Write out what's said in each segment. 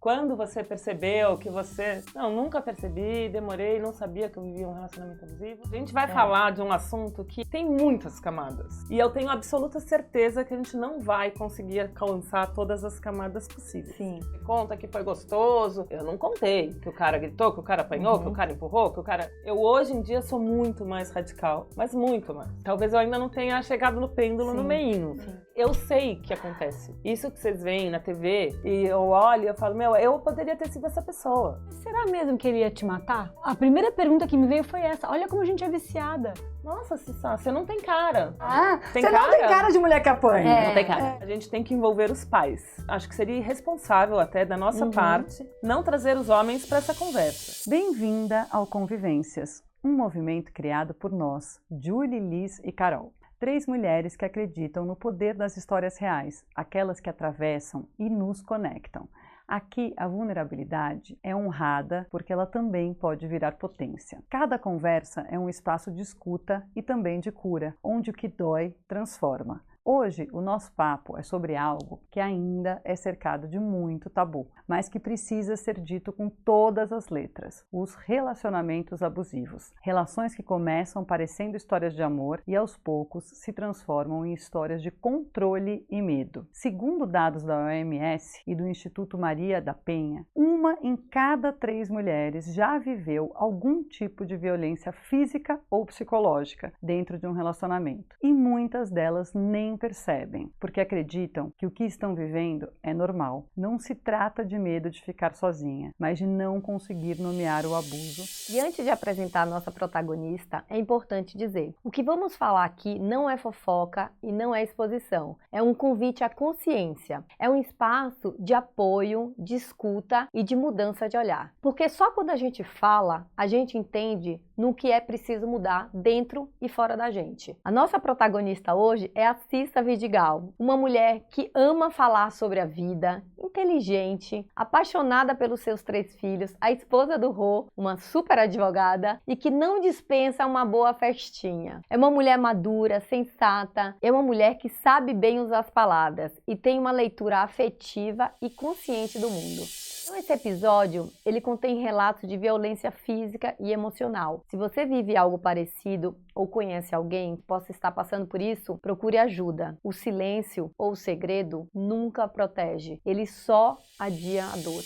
Quando você percebeu que você... Não, nunca percebi, demorei, não sabia que eu vivia um relacionamento abusivo. A gente vai falar de um assunto que tem muitas camadas. E eu tenho absoluta certeza que a gente não vai conseguir alcançar todas as camadas possíveis. Sim. Você conta que foi gostoso. Eu não contei que o cara gritou, que o cara apanhou, que o cara empurrou, que o cara... Eu hoje em dia sou muito mais radical, mas muito mais. Talvez eu ainda não tenha chegado no pêndulo no meinho. Eu sei que acontece. Isso que vocês veem na TV, e eu olho e eu falo, meu, eu poderia ter sido essa pessoa. Será mesmo que ele ia te matar? A primeira pergunta que me veio foi essa. Olha como a gente é viciada. Nossa, Cissa, você não tem cara. Você não tem cara de mulher que apanha. Não tem cara. A gente tem que envolver os pais. Acho que seria irresponsável até da nossa parte não trazer os homens para essa conversa. Bem-vinda ao Convivências, um movimento criado por nós, Julie, Liz e Carol. 3 mulheres que acreditam no poder das histórias reais, aquelas que atravessam e nos conectam. Aqui, a vulnerabilidade é honrada porque ela também pode virar potência. Cada conversa é um espaço de escuta e também de cura, onde o que dói transforma. Hoje, o nosso papo é sobre algo que ainda é cercado de muito tabu, mas que precisa ser dito com todas as letras: os relacionamentos abusivos. Relações que começam parecendo histórias de amor e aos poucos se transformam em histórias de controle e medo. Segundo dados da OMS e do Instituto Maria da Penha, 1 em cada 3 mulheres já viveu algum tipo de violência física ou psicológica dentro de um relacionamento. E muitas delas nem percebem, porque acreditam que o que estão vivendo é normal. Não se trata de medo de ficar sozinha, mas de não conseguir nomear o abuso. E antes de apresentar a nossa protagonista, é importante dizer: o que vamos falar aqui não é fofoca e não é exposição. É um convite à consciência. É um espaço de apoio, de escuta e de mudança de olhar. Porque só quando a gente fala, a gente entende no que é preciso mudar dentro e fora da gente. A nossa protagonista hoje é a Cissa Vidigal, uma mulher que ama falar sobre a vida, inteligente, apaixonada pelos seus 3 filhos, a esposa do Rô, uma super advogada e que não dispensa uma boa festinha. É uma mulher madura, sensata, é uma mulher que sabe bem usar as palavras e tem uma leitura afetiva e consciente do mundo. Então, esse episódio, ele contém relatos de violência física e emocional. Se você vive algo parecido ou conhece alguém que possa estar passando por isso, procure ajuda. O silêncio ou o segredo nunca protege, ele só adia a dor.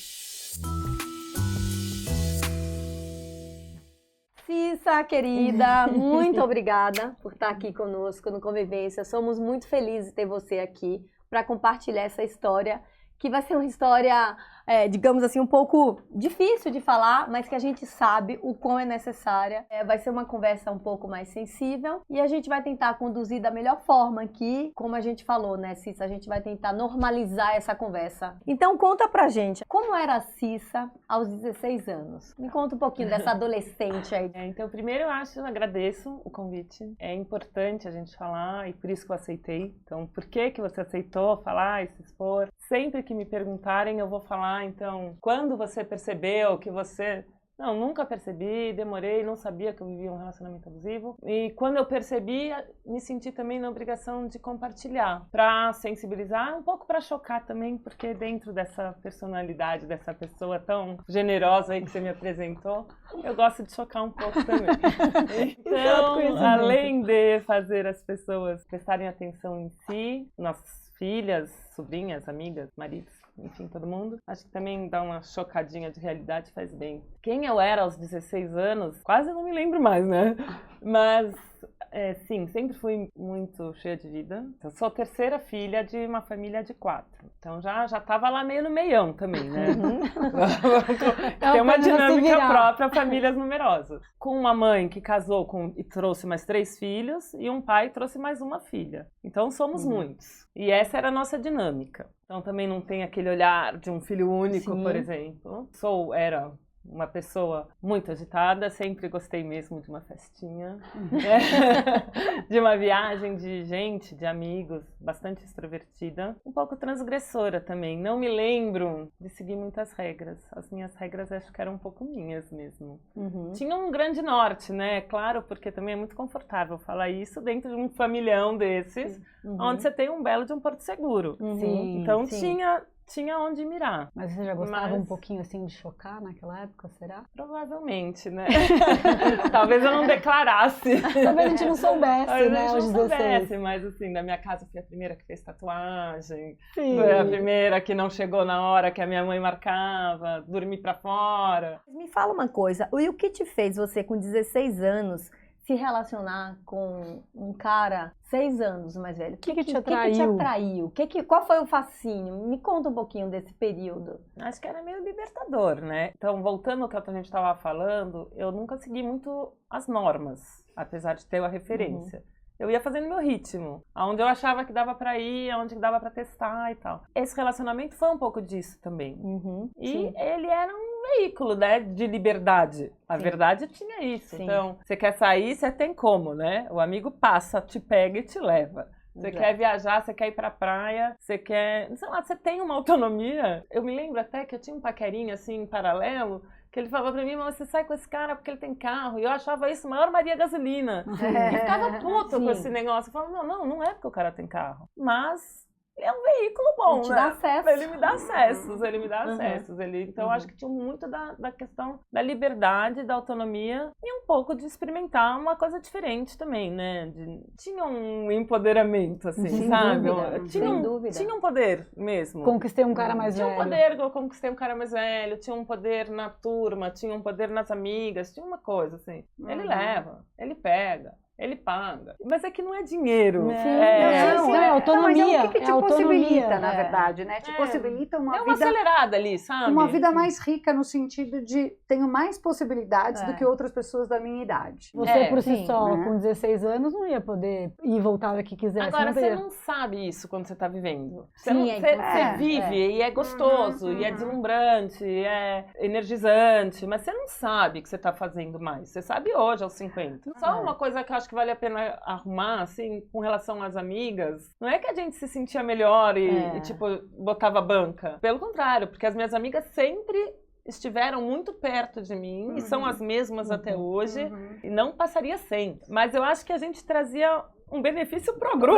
Cissa, querida, muito obrigada por estar aqui conosco no Convivência. Somos muito felizes de ter você aqui para compartilhar essa história, que vai ser uma história, digamos assim, um pouco difícil de falar, mas que a gente sabe o quão é necessária. Vai ser uma conversa um pouco mais sensível e a gente vai tentar conduzir da melhor forma aqui, como a gente falou, né, Cissa? A gente vai tentar normalizar essa conversa. Então, conta pra gente, como era a Cissa aos 16 anos? Me conta um pouquinho dessa adolescente aí. Então, primeiro eu agradeço o convite. É importante a gente falar e por isso que eu aceitei. Então, por que você aceitou falar e se expor? Sempre que me perguntarem, eu vou falar, então, quando você percebeu que você... Não, nunca percebi, demorei, não sabia que eu vivia um relacionamento abusivo. E quando eu percebi, me senti também na obrigação de compartilhar, para sensibilizar, um pouco para chocar também, porque dentro dessa personalidade, dessa pessoa tão generosa aí que você me apresentou, eu gosto de chocar um pouco também. Então, além de fazer as pessoas prestarem atenção em si, nossas filhas, sobrinhas, amigas, maridos, enfim, todo mundo. Acho que também dá uma chocadinha de realidade, faz bem. Quem eu era aos 16 anos, quase não me lembro mais, né? Mas, sim, sempre fui muito cheia de vida. Eu sou a 3ª filha de uma família de 4. Então já tava lá meio no meião também, né? Tem uma dinâmica própria, famílias numerosas. Com uma mãe que casou e trouxe mais 3 filhos e um pai trouxe mais uma filha. Então somos muitos. E essa era a nossa dinâmica. Então também não tem aquele olhar de um filho único, por exemplo. Era uma pessoa muito agitada, sempre gostei mesmo de uma festinha, de uma viagem de gente, de amigos, bastante extrovertida. Um pouco transgressora também, não me lembro de seguir muitas regras. As minhas regras acho que eram um pouco minhas mesmo. Tinha um grande norte, né? Claro, porque também é muito confortável falar isso dentro de um familhão desses, onde você tem um belo de um porto seguro. Então tinha onde mirar. Mas você já gostava Mas- um pouquinho assim de chocar naquela época, será? Provavelmente, né? Talvez eu não declarasse. Talvez a gente não soubesse, Talvez né, a gente aos não 16. soubesse, mas assim, na minha casa eu fui a primeira que fez tatuagem, Sim. foi a primeira que não chegou na hora que a minha mãe marcava, dormi pra fora. Me fala uma coisa, e o que te fez você com 16 anos se relacionar com um cara 6 anos mais velho? O que te te atraiu? atraiu? Qual foi o fascínio? Me conta um pouquinho desse período. Acho que era meio libertador, né? Então, voltando ao que a gente estava falando, eu nunca segui muito as normas, apesar de ter a referência. Eu ia fazendo meu ritmo, aonde eu achava que dava pra ir, aonde dava pra testar e tal. Esse relacionamento foi um pouco disso também. E Sim. ele era um veículo, né, de liberdade. A Sim. verdade tinha isso. Sim. Então, você quer sair, você tem como, né? O amigo passa, te pega e te leva. Você Exato. quer viajar, você quer ir pra praia, você quer... Sei lá, você tem uma autonomia. Eu me lembro até que eu tinha um paquerinho, assim, em paralelo, que ele falava pra mim, mas você sai com esse cara porque ele tem carro. E eu achava isso a maior Maria Gasolina. E ficava puto Sim. com esse negócio. Eu falava, não é porque o cara tem carro. Mas é um veículo bom, Ele te né? dá acesso. Ele me dá acessos, ele me dá acessos. Então, eu acho que tinha muito da questão da liberdade, da autonomia e um pouco de experimentar uma coisa diferente também, né? Tinha um empoderamento, assim, Sem sabe? dúvida, sem dúvida. Tinha um poder mesmo. Conquistei um cara mais Tinha um velho. poder, eu conquistei um cara mais velho, tinha um poder na turma, tinha um poder nas amigas, tinha uma coisa assim. Ele leva, ele pega, ele paga. Mas é que não é dinheiro. Não, É, não, é autonomia. Mas é o que te é autonomia. possibilita, na É. verdade, né? Te É. possibilita é uma acelerada ali, sabe? uma vida mais rica no sentido de tenho mais possibilidades É. do que outras pessoas da minha idade. Você, por si sim, só, né? com 16 anos, não ia poder ir e voltar a hora que quisesse. Agora, não você teria. não sabe isso quando você tá vivendo. Você, Sim, não- é você- importante. você vive e é gostoso, e é deslumbrante, e é energizante, mas você não sabe o que você tá fazendo mais. Você sabe hoje, aos 50. Só uma coisa que eu acho que vale a pena arrumar, assim, com relação às amigas, não é que a gente se sentia melhor e, tipo, botava banca. Pelo contrário, porque as minhas amigas sempre estiveram muito perto de mim e são as mesmas até hoje e não passaria sem. Mas eu acho que a gente trazia um benefício pro grupo.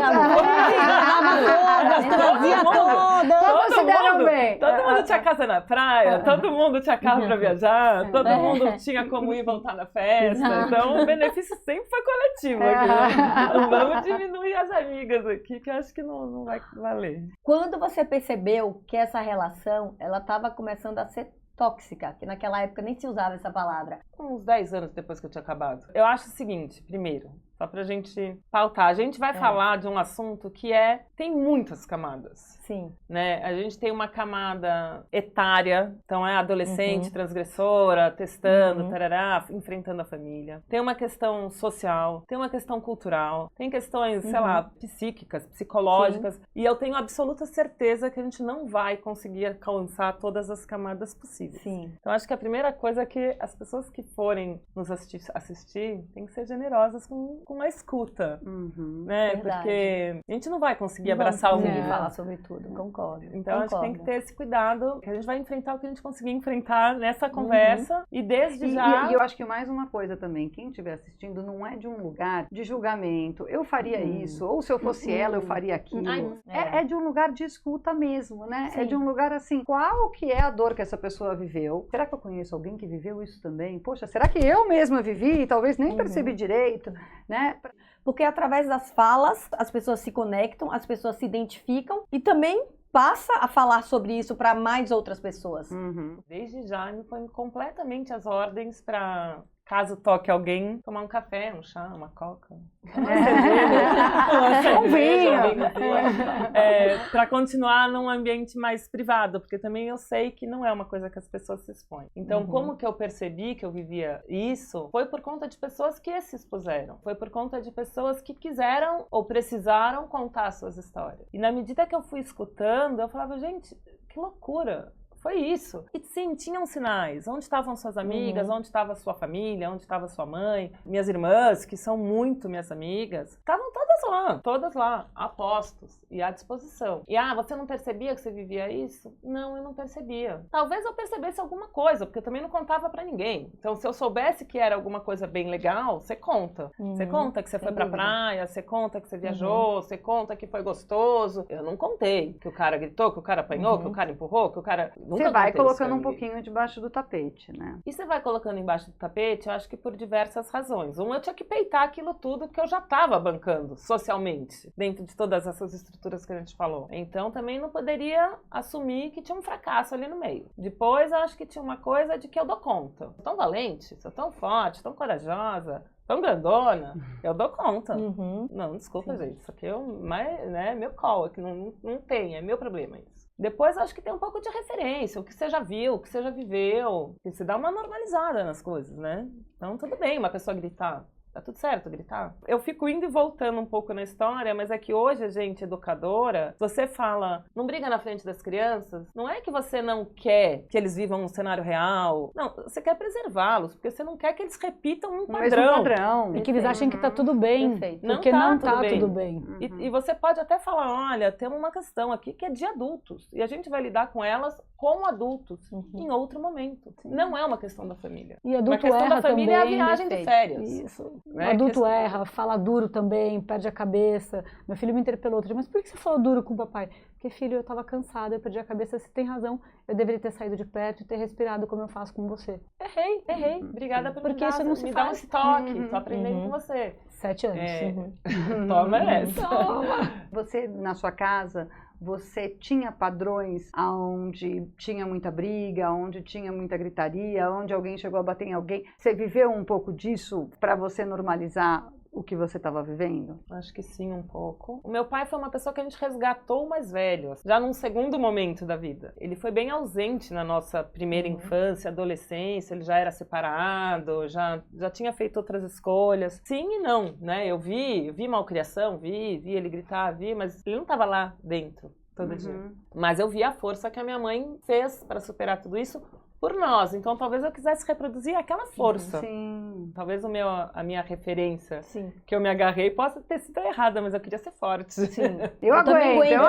Trazia todas. Todas se deram bem. Todo mundo tinha casa na praia, todo mundo tinha carro pra viajar, todo mundo tinha como ir e voltar na festa. Então o benefício sempre foi coletivo aqui. Né? Não vamos diminuir as amigas aqui, que eu acho que não vai valer. Quando você percebeu que essa relação, ela estava começando a ser tóxica, que naquela época nem se usava essa palavra. Uns 10 anos depois que eu tinha acabado. Eu acho o seguinte, primeiro, só pra gente pautar, a gente vai falar de um assunto que tem muitas camadas. Sim. Né? A gente tem uma camada etária, então é adolescente, transgressora, testando, tarará, enfrentando a família. Tem uma questão social, tem uma questão cultural, tem questões, sei lá, psíquicas, psicológicas, e eu tenho absoluta certeza que a gente não vai conseguir alcançar todas as camadas possíveis. Sim. Então acho que a primeira coisa é que as pessoas que forem nos assistir têm que ser generosas com a escuta, né? Verdade. Porque a gente não vai conseguir abraçar o conseguir mundo. falar sobre tudo, concordo. Então, acho que tem que Concordo. ter esse cuidado, que a gente vai enfrentar o que a gente conseguir enfrentar nessa conversa e desde já... E eu acho que mais uma coisa também, quem estiver assistindo não é de um lugar de julgamento, eu faria isso, ou se eu fosse ela, eu faria aquilo. É de um lugar de escuta mesmo, né? Sim. É de um lugar assim, qual que é a dor que essa pessoa viveu? Será que eu conheço alguém que viveu isso também? Poxa, será que eu mesma vivi e talvez nem percebi direito, né? Porque através das falas, as pessoas se conectam, as pessoas se identificam e também passa a falar sobre isso para mais outras pessoas. Desde já me põe completamente às ordens para, caso toque alguém, tomar um café, um chá, uma coca, Um vinho. para continuar num ambiente mais privado, porque também eu sei que não é uma coisa que as pessoas se expõem. Então, como que eu percebi que eu vivia isso? Foi por conta de pessoas que se expuseram, foi por conta de pessoas que quiseram ou precisaram contar suas histórias. E na medida que eu fui escutando, eu falava, gente, que loucura! Foi isso. E sim, tinham sinais. Onde estavam suas amigas? Onde estava sua família? Onde estava sua mãe? Minhas irmãs, que são muito minhas amigas, estavam todas todas lá, a postos e à disposição. E você não percebia que você vivia isso? Não, eu não percebia. Talvez eu percebesse alguma coisa, porque eu também não contava pra ninguém. Então, se eu soubesse que era alguma coisa bem legal, você conta. Você conta que você foi pra praia, você conta que você viajou, você conta que foi gostoso. Eu não contei que o cara gritou, que o cara apanhou, que o cara empurrou, que o cara... Você vai colocando um pouquinho debaixo do tapete, né? E você vai colocando embaixo do tapete, eu acho que por diversas razões. Eu tinha que peitar aquilo tudo que eu já estava bancando socialmente, dentro de todas essas estruturas que a gente falou. Então, também não poderia assumir que tinha um fracasso ali no meio. Depois, eu acho que tinha uma coisa de que eu dou conta. Sou tão valente, sou tão forte, tão corajosa, tão grandona, eu dou conta. Não, desculpa, gente, isso aqui é meu call, que não tem, é meu problema isso. Depois, acho que tem um pouco de referência, o que você já viu, o que você já viveu, que se dá uma normalizada nas coisas, né? Então, tudo bem uma pessoa gritar. Tá tudo certo gritar? Eu fico indo e voltando um pouco na história, mas é que hoje a gente, educadora, você fala, não briga na frente das crianças, não é que você não quer que eles vivam um cenário real. Não, você quer preservá-los, porque você não quer que eles repitam um padrão. E que eles achem que tá tudo bem, porque não tá tudo bem. E você pode até falar, olha, tem uma questão aqui que é de adultos, e a gente vai lidar com elas como adultos, em outro momento. Não é uma questão da família. E adulto a questão erra da família também, é a viagem de férias. Isso. Né? Adulto erra, fala duro também, perde a cabeça. Meu filho me interpelou outro dia, mas por que você falou duro com o papai? Porque, filho, eu estava cansada, eu perdi a cabeça, você tem razão, eu deveria ter saído de perto e ter respirado como eu faço com você. Errei. Obrigada por porque isso não se me faz. dar esse toque, tô aprendendo com você. 7 anos. Toma essa. Você, na sua casa, você tinha padrões onde tinha muita briga, onde tinha muita gritaria, onde alguém chegou a bater em alguém? Você viveu um pouco disso para você normalizar o que você estava vivendo? Acho que sim, um pouco. O meu pai foi uma pessoa que a gente resgatou mais velho, já num segundo momento da vida. Ele foi bem ausente na nossa primeira infância, adolescência, ele já era separado, já tinha feito outras escolhas. Sim e não, né? Eu vi malcriação, vi ele gritar, mas ele não estava lá dentro todo dia. Mas eu vi a força que a minha mãe fez para superar tudo isso por nós. Então, talvez eu quisesse reproduzir aquela força. Sim. Talvez a minha referência que eu me agarrei possa ter sido errada, mas eu queria ser forte. Sim. Eu aguento. Eu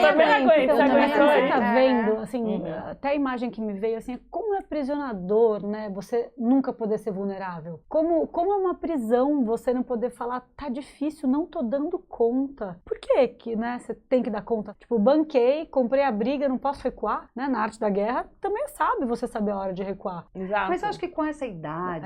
também aguento. Você tá vendo, assim, até a imagem que me veio, assim, como é aprisionador, né? Você nunca poder ser vulnerável. Como é uma prisão você não poder falar, tá difícil, não tô dando conta. Por que, né, você tem que dar conta? Tipo, banquei, comprei a briga, não posso recuar, né? Na arte da guerra, também você sabe a hora de recuar. Exato. Mas eu acho que com essa idade,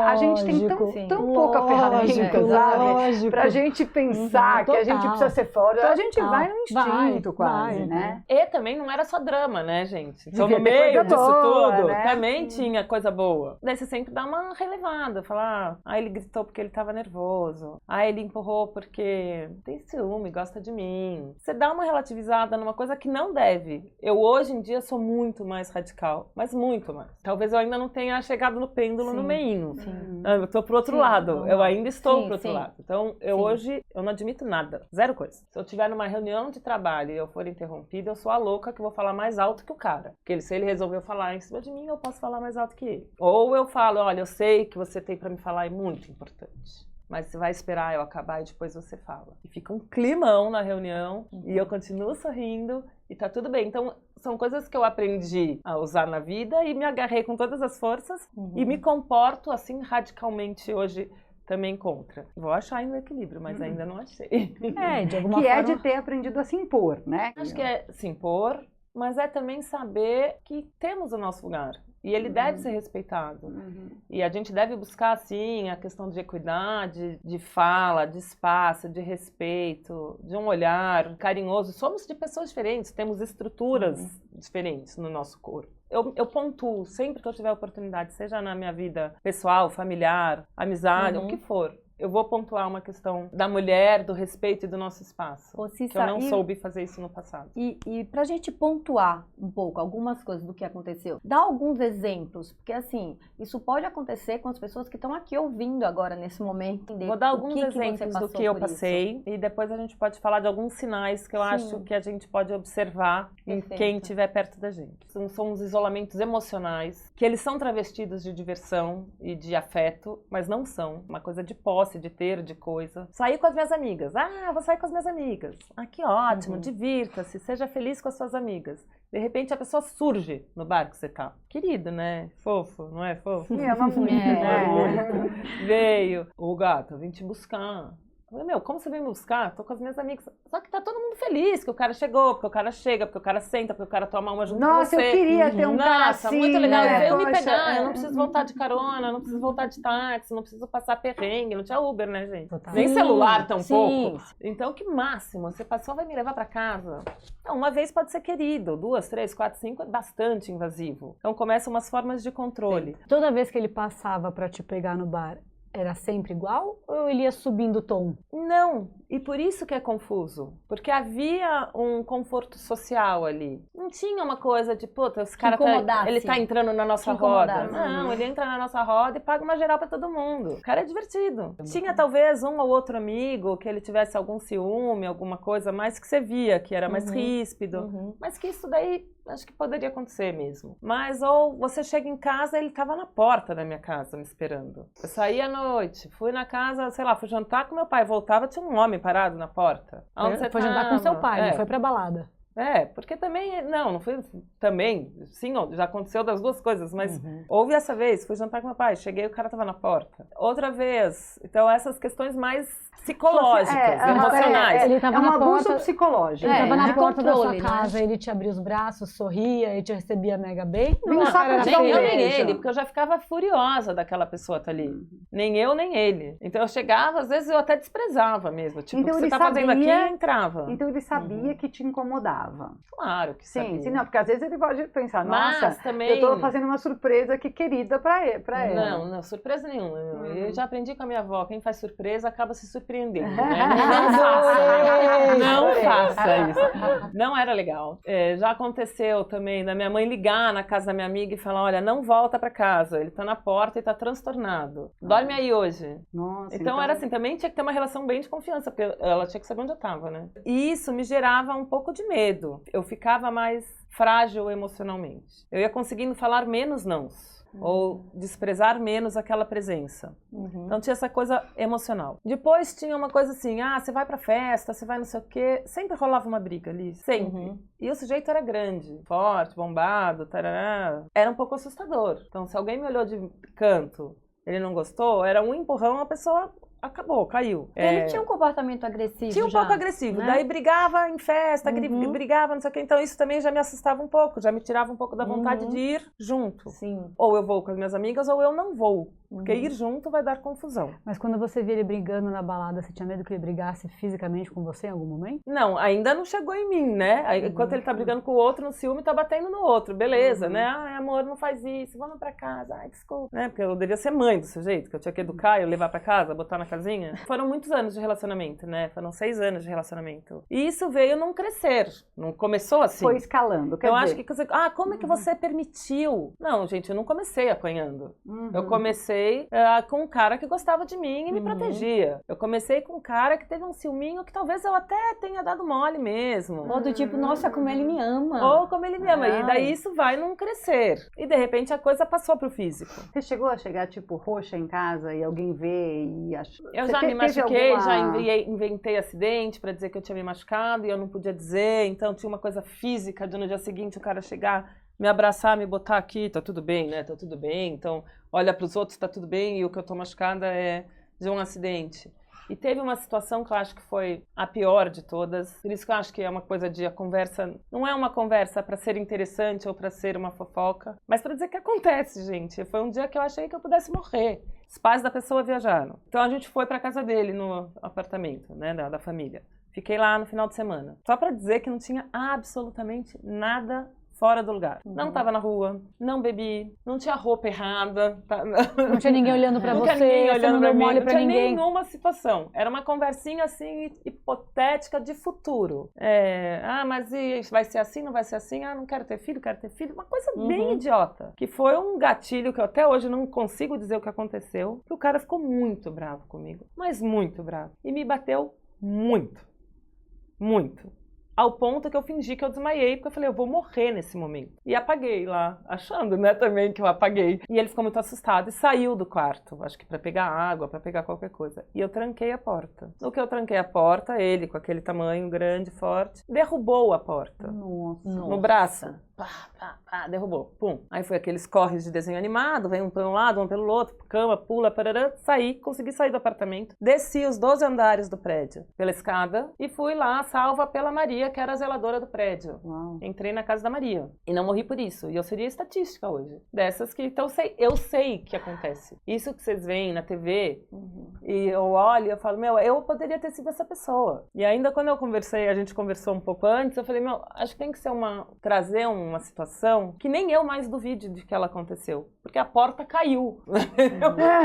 a gente tem tão pouca ferramenta, sabe? Pra gente pensar que a gente precisa ser forte. Então a gente vai no instinto quase, né? E também não era só drama, né, gente? Então no meio disso tudo, né? Também tinha coisa boa. Daí você sempre dá uma relevada, falar, ele gritou porque ele tava nervoso. Ele empurrou porque tem ciúme, gosta de mim. Você dá uma relativizada numa coisa que não deve. Eu hoje em dia sou muito mais radical, mas muito mais. Talvez eu ainda não tenha chegado no pêndulo no meinho. Eu tô pro outro lado. Eu ainda estou pro outro lado. Então, hoje, eu não admito nada. Zero coisa. Se eu estiver numa reunião de trabalho e eu for interrompida, eu sou a louca que vou falar mais alto que o cara. Porque se ele resolveu falar em cima de mim, eu posso falar mais alto que ele. Ou eu falo, olha, eu sei que você tem pra me falar, é muito importante. Mas você vai esperar eu acabar e depois você fala. E fica um climão na reunião e eu continuo sorrindo e tá tudo bem. Então, são coisas que eu aprendi a usar na vida e me agarrei com todas as forças e me comporto assim radicalmente hoje também contra. Vou achar ainda o equilíbrio, mas ainda não achei. De alguma forma... é de ter aprendido a se impor, né? Acho que é se impor, mas é também saber que temos o nosso lugar. E ele deve ser respeitado. E a gente deve buscar, sim, a questão de equidade, de fala, de espaço, de respeito, de um olhar carinhoso. Somos de pessoas diferentes, temos estruturas diferentes no nosso corpo. Eu pontuo sempre que eu tiver oportunidade, seja na minha vida pessoal, familiar, amizade, o que for. Eu vou pontuar uma questão da mulher, do respeito e do nosso espaço. Que eu não soube fazer isso no passado. E pra gente pontuar um pouco algumas coisas do que aconteceu, dá alguns exemplos, porque assim, isso pode acontecer com as pessoas que estão aqui ouvindo agora nesse momento. Vou dar alguns exemplos do que eu passei e depois a gente pode falar de alguns sinais que eu acho que a gente pode observar em quem estiver perto da gente. São uns isolamentos emocionais, que eles são travestidos de diversão e de afeto, mas não são. Uma coisa de posse posse, de ter, de coisa. Sair com as minhas amigas. Ah, vou sair com as minhas amigas. Ah, que ótimo, divirta-se, seja feliz com as suas amigas. De repente a pessoa surge no bar que você tá. Querido, né? Fofo, não é fofo? Me ama muito, né? Veio. Ô, gato, eu vim te buscar. Eu falei, meu, como você vem me buscar? Tô com as minhas amigas. Só que tá todo mundo feliz que o cara chegou, porque o cara chega, porque o cara senta, porque o cara toma uma junto com você. Nossa, eu queria ter um cara assim, muito legal. né? Ele veio me Poxa, pegar, eu não preciso voltar de carona, não preciso voltar de táxi, não preciso passar perrengue, não tinha Uber, né, gente? Total. Nem celular sim. tampouco. Então, que máximo, você passou, vai me levar pra casa. Então, uma vez pode ser querido, 2, 3, 4, 5 é bastante invasivo. Então, começam umas formas de controle. Toda vez que ele passava pra te pegar no bar, era sempre igual ou ele ia subindo o tom? Não, e por isso que é confuso. Porque havia um conforto social ali. Não tinha uma coisa de, puta, esse cara ele tá entrando na nossa roda. Não, ele entra na nossa roda e paga uma geral pra todo mundo. O cara é divertido. Tinha talvez um ou outro amigo que ele tivesse algum ciúme, alguma coisa mais que você via, que era mais ríspido. Mas que isso daí acho que poderia acontecer mesmo. Mas ou você chega em casa, ele tava na porta da minha casa me esperando. Eu saí à noite, fui na casa, sei lá, fui jantar com meu pai, voltava, tinha um homem parado na porta. Onde você foi jantar com seu pai, É. não foi pra balada. É, porque também, não foi também, sim, já aconteceu das duas coisas, mas houve essa vez, fui jantar com meu pai, cheguei, o cara tava na porta. Outra vez, então essas questões mais psicológicas, emocionais. Ele tava É um na abuso porta, psicológico. ele tava na de porta da sua controle, né? casa, ele te abria os braços, sorria e te recebia mega bem. Vem só pra Nem dar um eu, nem beijo. ele, porque eu já ficava furiosa daquela pessoa tá ali. Nem eu, nem ele. Então eu chegava, às vezes eu até desprezava mesmo. Tipo, Então o que você ele tá fazendo aqui, sabia- eu entrava. Então ele sabia que te incomodava. Claro que sabia. Sim, não, porque às vezes ele pode pensar, Mas nossa, também... eu tô fazendo uma surpresa que querida pra ela. Não, surpresa nenhuma. Eu já aprendi com a minha avó, quem faz surpresa acaba se surpreendendo, né? Não faça isso. Não era legal. Já aconteceu também da minha mãe ligar na casa da minha amiga e falar, olha, não volta pra casa, ele tá na porta e tá transtornado. Dorme aí hoje. Nossa, Então era assim, também tinha que ter uma relação bem de confiança, porque ela tinha que saber onde eu tava, né? E isso me gerava um pouco de medo. Eu ficava mais frágil emocionalmente. Eu ia conseguindo falar menos nãos. Ou desprezar menos aquela presença. Então tinha essa coisa emocional. Depois tinha uma coisa assim, você vai pra festa, você vai não sei o quê. Sempre rolava uma briga ali, sempre. E o sujeito era grande, forte, bombado, tarará. Era um pouco assustador. Então se alguém me olhou de canto, ele não gostou, era um empurrão, a pessoa... acabou, caiu. Ele tinha um comportamento agressivo. Tinha um já, pouco agressivo. né? Daí brigava em festa, brigava, não sei o quê. Então isso também já me assustava um pouco, já me tirava um pouco da vontade de ir junto. Sim. Ou eu vou com as minhas amigas ou eu não vou. Porque ir junto vai dar confusão. Mas quando você via ele brigando na balada, você tinha medo que ele brigasse fisicamente com você em algum momento? Não, ainda não chegou em mim, né? Aí, enquanto ele tá brigando com o outro, no ciúme, tá batendo no outro. Beleza, né? Ai, amor, não faz isso, vamos pra casa. Ai, desculpa. Né? Porque eu deveria ser mãe do sujeito, que eu tinha que educar, eu levar pra casa, botar na casinha. Foram muitos anos de relacionamento, né? Foram 6 anos de relacionamento. E isso veio num crescer. Não começou assim. Foi escalando. Quer Eu dizer, acho que você... como é que você permitiu? Não, gente, eu não comecei apanhando. Eu comecei com um cara que gostava de mim e me protegia. Eu comecei com um cara que teve um ciúminho que talvez eu até tenha dado mole mesmo. Ou do tipo, nossa, como ele me ama. Ou como ele me ama. E daí isso vai num crescer. E de repente a coisa passou pro físico. Você chegou a chegar, tipo, roxa em casa e alguém vê e achou... Eu Você já me teve machuquei, alguma- já inventei acidente pra dizer que eu tinha me machucado e eu não podia dizer. Então tinha uma coisa física de no dia seguinte o cara chegar, me abraçar, me botar aqui, tá tudo bem, né? Tá tudo bem. Então olha pros outros, tá tudo bem. E o que eu tô machucada é de um acidente. E teve uma situação que eu acho que foi a pior de todas. Por isso que eu acho que é uma coisa de a conversa... Não é uma conversa para ser interessante ou para ser uma fofoca, mas para dizer que acontece, gente. Foi um dia que eu achei que eu pudesse morrer. Os pais da pessoa viajaram. Então a gente foi para casa dele no apartamento, né, da família. Fiquei lá no final de semana. Só para dizer que não tinha absolutamente nada fora do lugar. Não tava na rua, não bebi, não tinha roupa errada. Não tinha ninguém olhando pra Não tinha você, ninguém você olhando não pra deu mim, mole não pra tinha ninguém. nenhuma situação. Era uma conversinha assim, hipotética de futuro. Mas vai ser assim, não vai ser assim? Não quero ter filho, quero ter filho. Uma coisa bem idiota. Que foi um gatilho que eu até hoje não consigo dizer o que aconteceu. Que o cara ficou muito bravo comigo. Mas muito bravo. E me bateu muito. Muito. ao ponto que eu fingi que eu desmaiei, porque eu falei, eu vou morrer nesse momento. E apaguei lá, achando, né, também que eu apaguei. E ele ficou muito assustado e saiu do quarto, acho que pra pegar água, pra pegar qualquer coisa. E eu tranquei a porta. No que eu tranquei a porta, ele, com aquele tamanho grande, forte, derrubou a porta. Nossa. No braço. Pá, pá, pá, derrubou. Pum. Aí foi aqueles corres de desenho animado, vem um pelo lado, um pelo outro, cama, pula, parará, saí, consegui sair do apartamento. Desci os 12 andares do prédio pela escada e fui lá, salva pela Maria, que era a zeladora do prédio. Uau. Entrei na casa da Maria. E não morri por isso. E eu seria estatística hoje. Dessas que, então, eu sei que acontece. Isso que vocês veem na TV, e eu olho e eu falo, meu, eu poderia ter sido essa pessoa. E ainda quando eu conversei, a gente conversou um pouco antes, eu falei, meu, acho que tem que ser trazer uma situação que nem eu mais duvide de que ela aconteceu. Porque a porta caiu.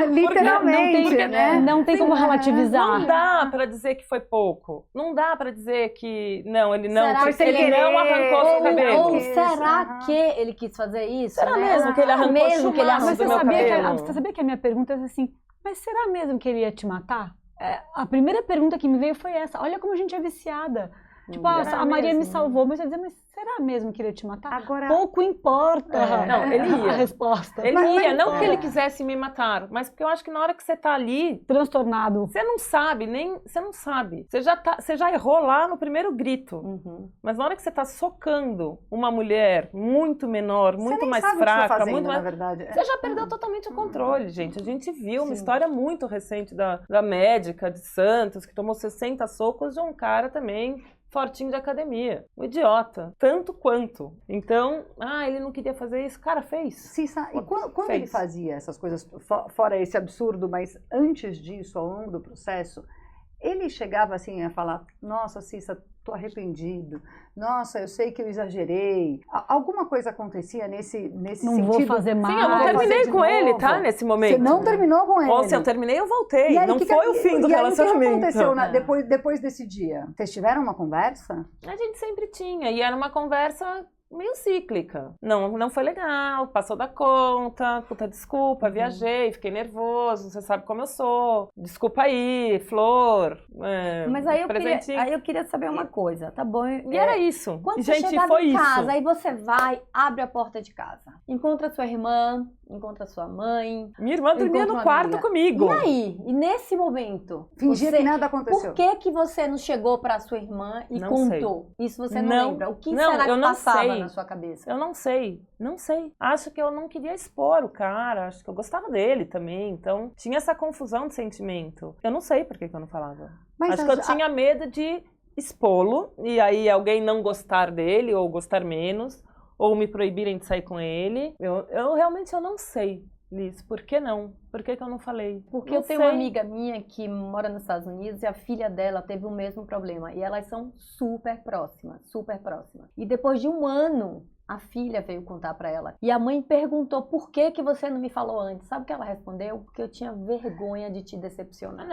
Literalmente, né? Não tem como relativizar. Não dá pra dizer que foi pouco. Não dá pra dizer que não, ele não, Será porque que ele não arrancou seu cabelo. Ou será que ele quis fazer isso? Será né? mesmo que ele arrancou mesmo que ele chumaço Mas do você meu sabia, cabelo? você sabia que a minha pergunta é assim, mas será mesmo que ele ia te matar? A primeira pergunta que me veio foi essa. Olha como a gente é viciada. Tipo, a Maria me salvou, mas eu ia dizer, mas será mesmo que ele ia te matar? Agora, Pouco importa Não, ele ia. a resposta. Ele ia, não porque ele quisesse me matar, mas porque eu acho que na hora que você tá ali, Transtornado. você não sabe, você não sabe. Você já errou lá no primeiro grito. Mas na hora que você tá socando uma mulher muito menor, muito mais fraca, muito na mais... verdade. Você já perdeu totalmente o controle, gente. A gente viu uma história muito recente da médica de Santos, que tomou 60 socos de um cara também fortinho de academia. Um idiota. Tanto quanto. Então, ele não queria fazer isso. Cara, fez. Cissa, e quando ele fazia essas coisas, fora esse absurdo, mas antes disso, ao longo do processo, ele chegava assim a falar, nossa, Cissa, tô arrependido. Nossa, eu sei que eu exagerei. Alguma coisa acontecia nesse Não sentido? vou fazer mais. Sim, eu não terminei com ele, tá? Nesse momento. Você não terminou com ele? Ou se eu terminei, eu voltei. E aí, não foi o fim do relacionamento. E aí, o que aconteceu depois desse dia? Vocês tiveram uma conversa? A gente sempre tinha. E era uma conversa meio cíclica. Não foi legal, passou da conta, puta desculpa, viajei, fiquei nervoso, você sabe como eu sou. Desculpa aí, flor. Mas aí eu queria saber uma coisa, tá bom? E era isso. Quando Gente, você chegava foi em casa, isso. aí você vai, abre a porta de casa, encontra sua irmã, encontra sua mãe. Minha irmã dormia encontra no uma quarto amiga. comigo. E aí? E nesse momento? Fingia que nada aconteceu. Por que você não chegou pra sua irmã e Não contou? Isso você não lembra. O que será que eu não passava sei. na sua cabeça? Eu não sei. Acho que eu não queria expor o cara, acho que eu gostava dele também, então tinha essa confusão de sentimento. Eu não sei por que eu não falava. Mas acho que eu tinha medo de expô-lo, e aí alguém não gostar dele, ou gostar menos, ou me proibirem de sair com ele. Eu realmente não sei, Liz, por que não? Por que eu não falei? Porque não eu tenho sei. uma amiga minha que mora nos Estados Unidos e a filha dela teve o mesmo problema. E elas são super próximas, super próximas. E depois de um ano, a filha veio contar pra ela. E a mãe perguntou, por que você não me falou antes? Sabe o que ela respondeu? Porque eu tinha vergonha de te decepcionar.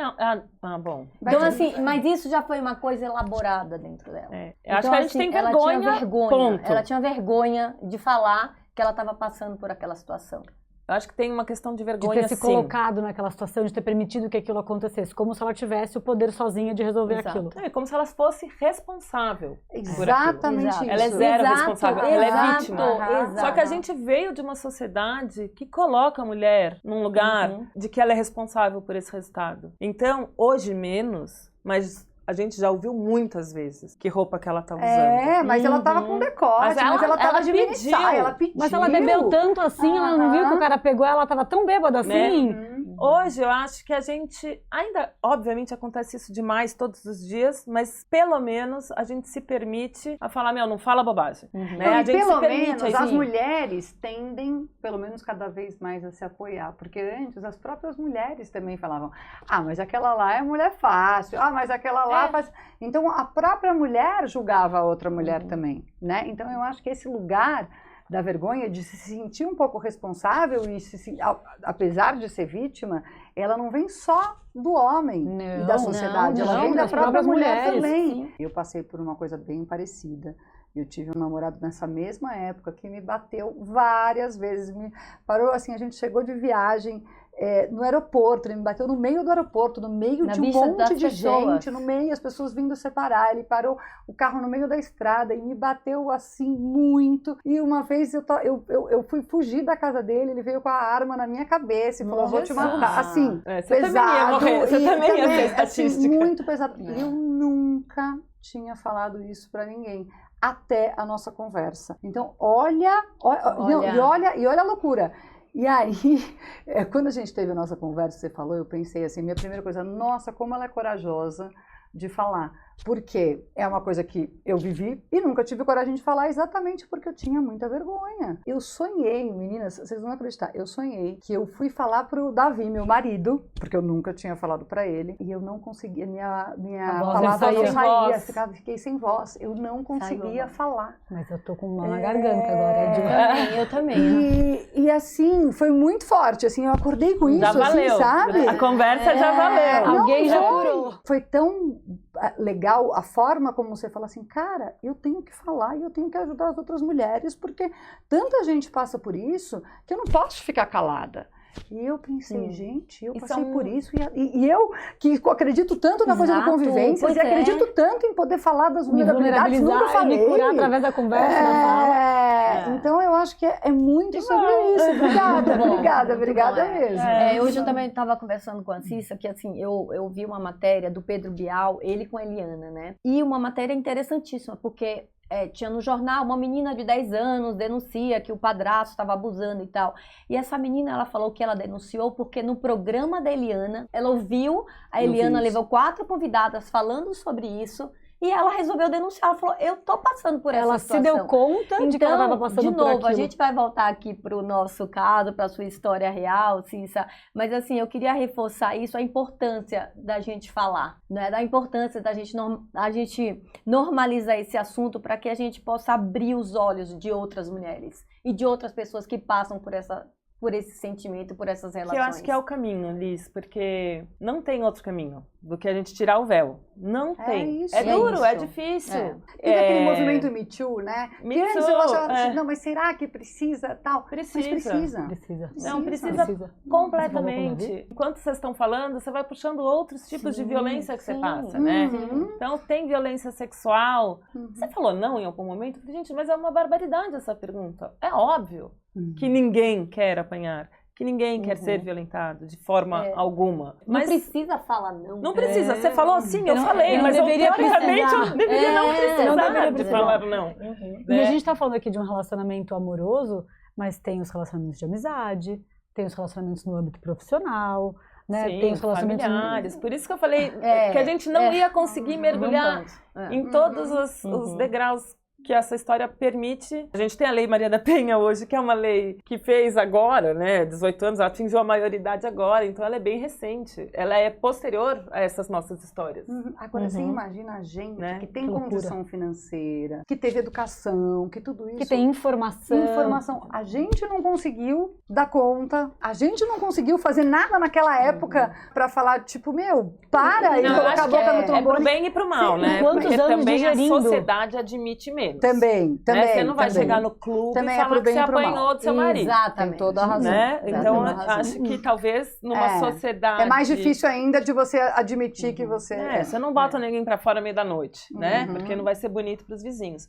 Bom. Então, assim, mas isso já foi uma coisa elaborada dentro dela. Eu acho que a gente tem vergonha, ela tinha vergonha. ponto. Ela tinha vergonha de falar que ela estava passando por aquela situação. Eu acho que tem uma questão de De vergonha, ter se sim. colocado naquela situação, de ter permitido que aquilo acontecesse, como se ela tivesse o poder sozinha de resolver Exato. aquilo. É como se ela fosse responsável. Exatamente Exato. isso. Ela é zero Exato, responsável, ela é exato, vítima. exato. Só que a gente veio de uma sociedade que coloca a mulher num lugar de que ela é responsável por esse resultado. Então, hoje menos, mas a gente já ouviu muitas vezes que roupa que ela tá usando. Mas ela tava com decote, mas ela tava de mini saia, ela pediu. Mas ela bebeu tanto assim, ela não viu que o cara pegou ela, tava tão bêbada assim. Hoje eu acho que a gente ainda, obviamente acontece isso demais todos os dias, mas pelo menos a gente se permite a falar, não fala bobagem. Né? Não, a e gente pelo se permite, menos assim, as mulheres tendem, pelo menos cada vez mais, a se apoiar. Porque antes as próprias mulheres também falavam, mas aquela lá é mulher fácil, mas aquela lá faz... Então a própria mulher julgava a outra mulher também, né? Então eu acho que esse lugar da vergonha, de se sentir um pouco responsável e apesar de ser vítima, ela não vem só do homem e da sociedade, ela vem da própria mulher também. Sim. Eu passei por uma coisa bem parecida. Eu tive um namorado nessa mesma época que me bateu várias vezes, me parou assim, a gente chegou de viagem, no aeroporto, ele me bateu no meio do aeroporto, no meio de um monte de gente, no meio, as pessoas vindo separar, ele parou o carro no meio da estrada e me bateu assim muito, e uma vez eu fui fugir da casa dele, ele veio com a arma na minha cabeça e falou, vou te matar, assim, pesado, você também ia ser assim, muito pesado, e eu nunca tinha falado isso pra ninguém, até a nossa conversa, então olha a loucura. E aí, quando a gente teve a nossa conversa, você falou, eu pensei assim, minha primeira coisa, nossa, como ela é corajosa de falar. Porque é uma coisa que eu vivi e nunca tive coragem de falar exatamente porque eu tinha muita vergonha. Eu sonhei, meninas, vocês não vão acreditar, eu sonhei que eu fui falar pro Davi, meu marido, porque eu nunca tinha falado pra ele, e eu não conseguia, minha palavra não saía, fiquei sem voz, eu não conseguia falar. Mas eu tô com uma na garganta agora. Eu também. E assim, foi muito forte, assim, eu acordei com isso, já valeu. Assim, sabe? A conversa já valeu. Alguém já curou. Foi tão legal a forma como você fala assim, cara, eu tenho que falar e eu tenho que ajudar as outras mulheres, porque tanta gente passa por isso que eu não posso ficar calada. E eu pensei, gente, eu passei por isso, e eu que acredito tanto na coisa do convivência, e acredito tanto em poder falar das vulnerabilidades, nunca falei. Me curar através da conversa, da fala. Então eu acho que é muito sobre isso. Obrigada mesmo. Hoje eu também estava conversando com a Cissa, que assim, eu vi uma matéria do Pedro Bial, ele com a Eliana, né? E uma matéria interessantíssima, porque tinha no jornal, uma menina de 10 anos denuncia que o padrasto estava abusando e tal. E essa menina, ela falou que ela denunciou porque no programa da Eliana, ela ouviu, a Eliana levou 4 convidadas falando sobre isso, e ela resolveu denunciar. Ela falou, eu tô passando por essa situação. Ela se deu conta de que ela estava passando por aquilo. De novo, a gente vai voltar aqui pro nosso caso, pra sua história real, Cissa. Mas assim, eu queria reforçar isso, a importância da gente falar, né? Da importância da gente, a gente normalizar esse assunto para que a gente possa abrir os olhos de outras mulheres e de outras pessoas que passam por esse sentimento, por essas relações. Que eu acho que é o caminho, Liz, porque não tem outro caminho do que a gente tirar o véu. Não tem. Isso, é duro, é difícil. Teve aquele movimento Me Too, né? Me Too, Too, eu achava assim, não, mas será que precisa tal? Precisa. Mas Precisa. Não, precisa completamente. Enquanto vocês estão falando, você vai puxando outros tipos de violência que você passa, né? Então, tem violência sexual. Você falou não em algum momento? Eu falei, gente, mas é uma barbaridade essa pergunta. É óbvio que ninguém quer apanhar, que ninguém quer ser violentado de forma alguma. Mas não precisa falar não. Não precisa. Você falou sim, eu falei, mas teoricamente eu deveria não precisar de falar não. E a gente tá falando aqui de um relacionamento amoroso, mas tem os relacionamentos de amizade, tem os relacionamentos no âmbito profissional, né? Sim, tem os relacionamentos familiares. Por isso que eu falei que a gente não ia conseguir mergulhar em todos os degraus que essa história permite. A gente tem a Lei Maria da Penha hoje, que é uma lei que fez agora, né, 18 anos, ela atingiu a maioridade agora, então ela é bem recente. Ela é posterior a essas nossas histórias. Agora, você imagina a gente, né, que tem condição financeira, que teve educação, que tudo isso... Que tem informação. A gente não conseguiu dar conta, a gente não conseguiu fazer nada naquela época pra falar, tipo, meu, para e colocar a boca no trombone. É pro bem e pro mal, né? Quantos porque anos também digerindo? a sociedade admite menos. Também. Né? Você não vai chegar no clube e falar que você apanhou do seu marido. Exatamente. Tem toda a razão. Né? Então, acho que talvez numa sociedade... É mais difícil ainda de você admitir que você... Você não bota ninguém pra fora meio da noite, né? Porque não vai ser bonito pros vizinhos.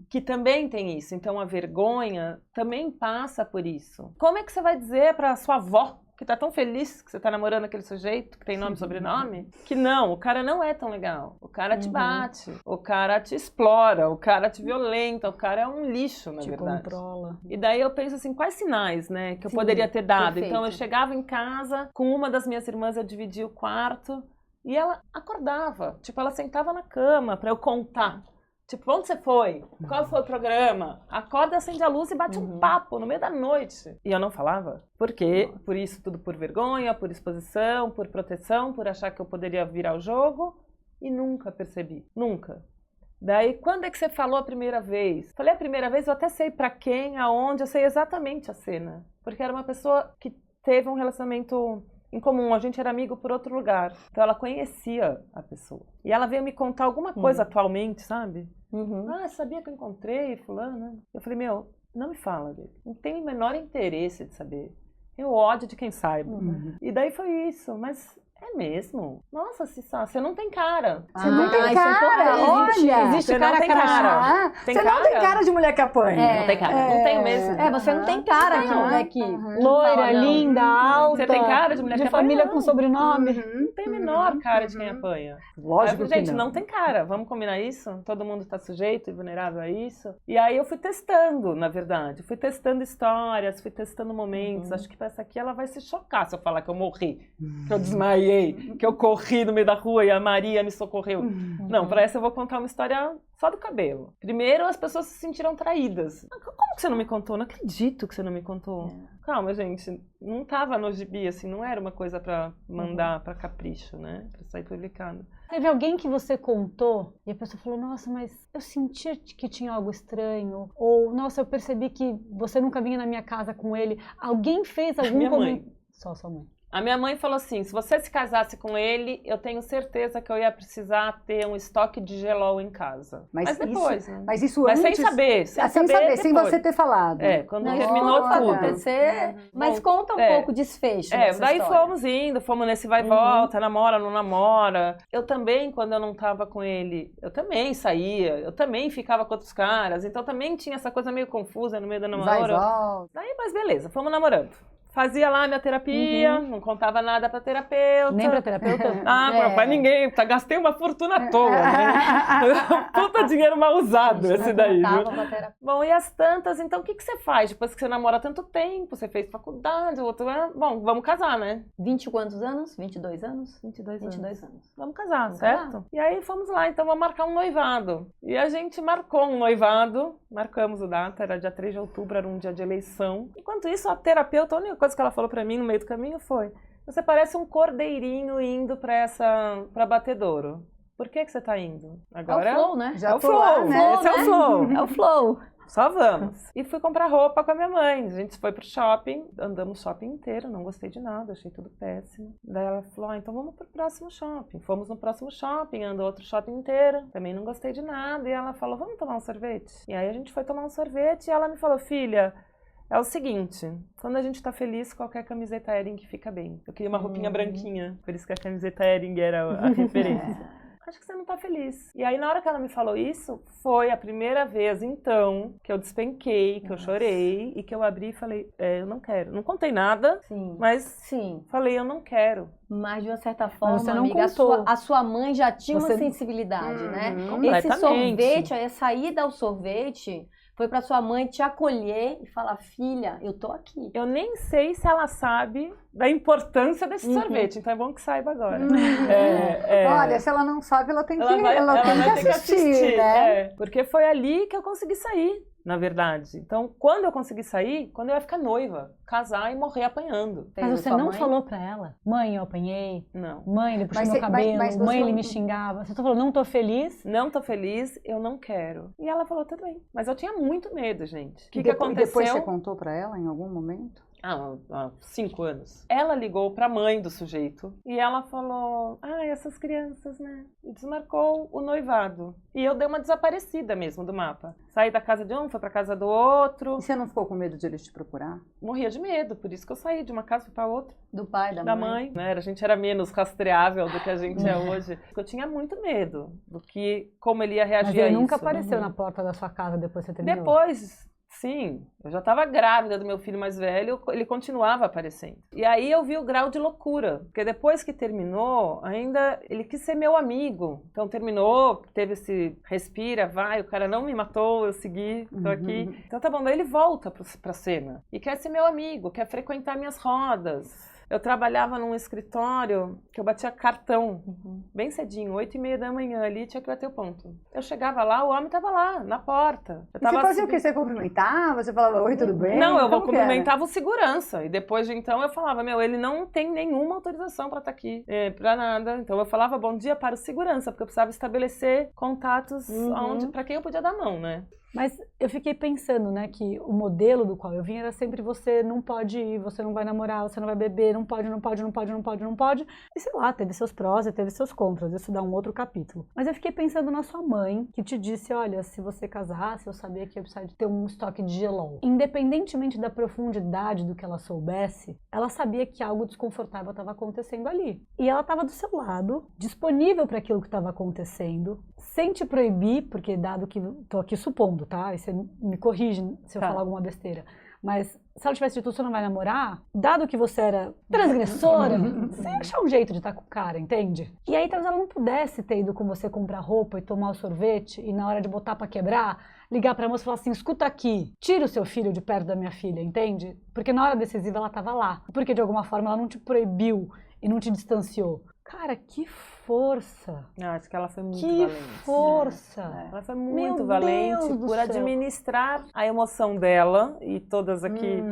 Que também tem isso. Então, a vergonha também passa por isso. Como é que você vai dizer pra sua avó, que tá tão feliz que você tá namorando aquele sujeito que tem nome e sobrenome, que não, o cara não é tão legal. O cara te bate, o cara te explora, o cara te violenta, o cara é um lixo, na verdade. Controla. E daí eu penso assim, quais sinais, né, que eu poderia ter dado? Perfeito. Então eu chegava em casa, com uma das minhas irmãs eu dividia o quarto, e ela acordava, tipo, ela sentava na cama pra eu contar. Tipo, onde você foi? Qual foi o programa? Acorda, acende a luz e bate um papo no meio da noite. E eu não falava. Por quê? Por isso tudo por vergonha, por exposição, por proteção, por achar que eu poderia virar o jogo. E nunca percebi. Nunca. Daí, quando é que você falou a primeira vez? Falei a primeira vez, eu até sei pra quem, aonde, eu sei exatamente a cena. Porque era uma pessoa que teve um relacionamento em comum, a gente era amigo por outro lugar. Então ela conhecia a pessoa. E ela veio me contar alguma coisa atualmente, sabe? Ah, sabia que eu encontrei fulano? Eu falei, meu, não me fala dele. Não tenho o menor interesse de saber. Eu ódio de quem saiba. E daí foi isso, mas... É mesmo? Nossa, Cissa, você não tem cara. Você não tem cara, olha. Existe Você cara não tem cara. Você não tem cara de mulher que apanha. Não tem cara. Não tenho mesmo. Você não tem cara de mulher que... Loira, fala, não. linda, alta. Você tem cara de mulher que de apanha? família Não. com sobrenome. Não tem a menor cara de quem apanha. Lógico Aí eu falei, que gente, não tem cara, vamos combinar isso? Todo mundo tá sujeito e vulnerável a isso? E aí eu fui testando, na verdade. Fui testando histórias, fui testando momentos. Acho que pra essa aqui ela vai se chocar se eu falar que eu morri, que eu desmaiei, que eu corri no meio da rua e a Maria me socorreu. Não, pra essa eu vou contar uma história só do cabelo. Primeiro, as pessoas se sentiram traídas. Como que você não me contou? Não acredito que você não me contou. Calma, gente. Não tava no gibi, assim, não era uma coisa pra mandar pra capricho, né? Pra sair publicado. Teve alguém que você contou e a pessoa falou, nossa, mas eu senti que tinha algo estranho. Ou, nossa, eu percebi que você nunca vinha na minha casa com ele. Alguém fez algum Minha mãe. comentário? Só sua mãe. A minha mãe falou assim, se você se casasse com ele, eu tenho certeza que eu ia precisar ter um estoque de gelol em casa. Mas depois, né? Mas isso Mas antes... sem saber, sem depois. você ter falado. Quando Não, terminou isso pode tudo. acontecer, mas Bom, conta um pouco o desfecho dessa daí história. fomos indo, fomos nesse vai e volta, namora, não namora. Eu também, quando eu não tava com ele, eu também saía, eu também ficava com outros caras, então também tinha essa coisa meio confusa no meio da Vai e namoro. volta. Daí, mas beleza, fomos namorando. Fazia lá minha terapia, não contava nada pra terapeuta. Nem pra terapeuta? Pra ninguém, gastei uma fortuna à toa, né? Puta dinheiro mal usado esse daí, viu? Bom, e as tantas, então o que você faz depois que você namora há tanto tempo? Você fez faculdade, o outro é... Bom, vamos casar, né? 20 e quantos anos? 22 anos? 22 anos. Vamos casar, certo? E aí fomos lá, então vamos marcar um noivado. E a gente marcou um noivado, marcamos o data, era dia 3 de outubro, era um dia de eleição. Enquanto isso, a terapeuta, a única coisa que ela falou pra mim no meio do caminho foi: você parece um cordeirinho indo pra Batedouro. Por que você tá indo? Agora É o flow, né? Já é o tô flow, lá, né? Esse é o flow. É o flow. Só vamos. E fui comprar roupa com a minha mãe. A gente foi pro shopping, andamos o shopping inteiro, não gostei de nada, achei tudo péssimo. Daí ela falou, então vamos pro próximo shopping. Fomos no próximo shopping, andou outro shopping inteiro, também não gostei de nada. E ela falou, vamos tomar um sorvete? E aí a gente foi tomar um sorvete e ela me falou, filha, é o seguinte, quando a gente tá feliz, qualquer camiseta Hering fica bem. Eu queria uma roupinha branquinha, por isso que a camiseta Hering era a referência. Acho que você não tá feliz. E aí, na hora que ela me falou isso, foi a primeira vez, então, que eu despenquei, que eu chorei e que eu abri e falei, eu não quero. Não contei nada, mas falei, eu não quero. Mas, de uma certa forma, você não amiga, contou. a sua mãe já tinha uma Você- sensibilidade, né? Esse Completamente. sorvete, a saída ao sorvete, foi pra sua mãe te acolher e falar, filha, eu tô aqui. Eu nem sei se ela sabe da importância desse sorvete, então é bom que saiba agora. Olha, se ela não sabe, ela tem que, ela vai tem ter que assistir, né? Porque foi ali que eu consegui sair, na verdade. Então, quando eu consegui sair, quando eu ia ficar noiva, casar e morrer apanhando. Mas você não falou pra ela? Mãe, eu apanhei. Não. Mãe, ele puxou Mas meu você- cabelo. mas Mãe, você- ele me xingava. Você só falou, não tô feliz. Não tô feliz, eu não quero. E ela falou, tudo bem. Mas eu tinha muito medo, gente. O que Depois aconteceu? você contou pra ela em algum momento? Há 5 anos. Ela ligou pra mãe do sujeito e ela falou, essas crianças, né? E desmarcou o noivado. E eu dei uma desaparecida mesmo do mapa. Saí da casa de um, fui pra casa do outro. E você não ficou com medo de eles te procurar? Morria de medo, por isso que eu saí de uma casa pra outra. Do pai, Da mãe, né? A gente era menos rastreável do que a gente é hoje. Eu tinha muito medo do que, como ele ia reagir Mas ele a nunca isso. apareceu na porta da sua casa depois que você terminou. Depois, sim, eu já estava grávida do meu filho mais velho, ele continuava aparecendo. E aí eu vi o grau de loucura, porque depois que terminou, ainda ele quis ser meu amigo. Então terminou, teve esse respira, vai, o cara não me matou, eu segui, tô aqui. Então tá bom, daí ele volta pra cena e quer ser meu amigo, quer frequentar minhas rodas. Eu trabalhava num escritório que eu batia cartão, bem cedinho, 8h30 da manhã ali, tinha que bater o ponto. Eu chegava lá, o homem tava lá, na porta. Eu E você tava fazia o quê? Você cumprimentava? Você falava, oi, tudo bem? Não, eu Como que era? cumprimentava o segurança. E depois de então eu falava, ele não tem nenhuma autorização pra estar aqui, pra nada. Então eu falava bom dia para o segurança, porque eu precisava estabelecer contatos pra quem eu podia dar mão, né? Mas eu fiquei pensando, né, que o modelo do qual eu vim era sempre você não pode ir, você não vai namorar, você não vai beber, não pode. E sei lá, teve seus prós e teve seus contras, isso dá um outro capítulo. Mas eu fiquei pensando na sua mãe, que te disse, olha, se você casasse, eu sabia que ia precisar de ter um estoque de gelol. Independentemente da profundidade do que ela soubesse, ela sabia que algo desconfortável estava acontecendo ali. E ela estava do seu lado, disponível para aquilo que estava acontecendo, sem te proibir, porque dado que tô aqui supondo, tá? E você me corrige se eu falar alguma besteira. Mas se ela tivesse dito, você não vai namorar, dado que você era transgressora, você ia achar um jeito de estar com o cara, entende? E aí talvez ela não pudesse ter ido com você comprar roupa e tomar o sorvete e na hora de botar pra quebrar, ligar pra moça e falar assim, escuta aqui, tira o seu filho de perto da minha filha, entende? Porque na hora decisiva ela tava lá. Porque de alguma forma ela não te proibiu e não te distanciou. Cara, que força! Eu acho que ela foi muito que valente. Força! Ela foi muito Meu valente Deus do por céu. administrar a emoção dela. E todas aqui